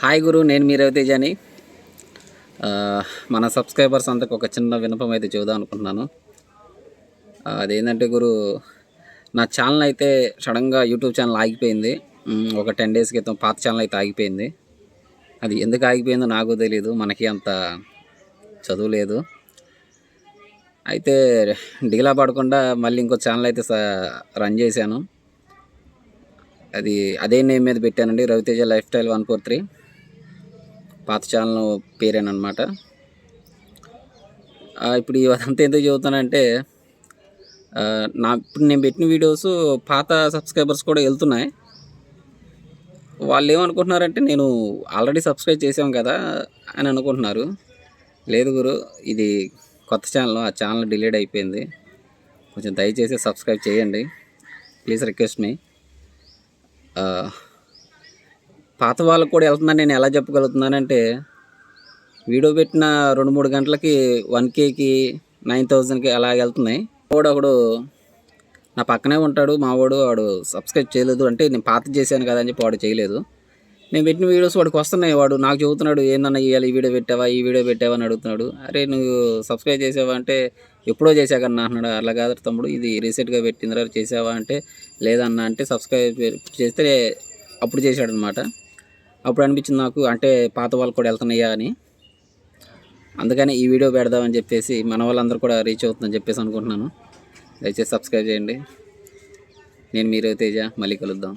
Hi గురు, నేను మీ రవితేజని. మన subscribers అంతకు ఒక చిన్న విన్నపం అయితే చూద్దాం అనుకుంటున్నాను. అదేంటంటే గురు, నా ఛానల్ అయితే సడన్గా యూట్యూబ్ ఛానల్ ఆగిపోయింది. ఒక 10 డేస్ క్రితం పాత ఛానల్ అయితే ఆగిపోయింది. అది ఎందుకు ఆగిపోయిందో నాకు తెలీదు, మనకి అంత చదువు లేదు. అయితే డీలా పడకుండా మళ్ళీ ఇంకో ఛానల్ అయితే రన్ చేశాను. అదే నేమ్ మీద పెట్టానండి, రవితేజ లైఫ్ స్టైల్ 143. పాత ఛానల్ పేరేనమాట. ఇప్పుడు ఇదంతా ఎందుకు చెబుతానంటే, ఇప్పుడు నేను పెట్టిన వీడియోస్ పాత సబ్స్క్రైబర్స్ కూడా వెళ్తున్నాయి. వాళ్ళు ఏమనుకుంటున్నారంటే, నేను ఆల్రెడీ సబ్స్క్రైబ్ చేసాం కదా అని అనుకుంటున్నారు. లేదు గురు, ఇది కొత్త ఛానల్, ఆ ఛానల్ డిలీట్ అయిపోయింది. కొంచెం దయచేసి సబ్స్క్రైబ్ చేయండి, ప్లీజ్ రిక్వెస్ట్ మీ. పాత వాళ్ళకు కూడా వెళ్తుందని నేను ఎలా చెప్పగలుగుతున్నానంటే, వీడియో పెట్టిన 2-3 గంటలకి 1Kకి 9,000కి అలా వెళ్తున్నాయి. ఒకడు నా పక్కనే ఉంటాడు, వాడు సబ్స్క్రైబ్ చేయలేదు అంటే, నేను పాత చేశాను కదా అని చెప్పి వాడు చేయలేదు. నేను పెట్టిన వీడియోస్ వాడికి వస్తున్నాయి. వాడు నాకు చెబుతున్నాడు, ఏందన్నా ఇవాళ ఈ వీడియో పెట్టావా అని అడుగుతున్నాడు. అరే నువ్వు సబ్స్క్రైబ్ చేసావా అంటే, ఎప్పుడో చేశాకన్నా అంటున్నాడు. అలా కాదు తమ్ముడు, ఇది రీసెంట్గా పెట్టిందిరా, చేసావా అంటే, లేదన్నా అంటే సబ్స్క్రైబ్ చేస్తే అప్పుడు చేశాడనమాట. అప్పుడు అనిపించింది నాకు, అంటే పాత వాళ్ళు కూడా వెళ్తున్నాయా అని. అందుకని ఈ వీడియో పెడదామని చెప్పేసి, మన వాళ్ళందరూ కూడా రీచ్ అవుతుందని చెప్పేసి అనుకుంటున్నాను. దయచేసి సబ్స్క్రైబ్ చేయండి. నేను మీ రవితేజ, మళ్ళీ కలుద్దాం.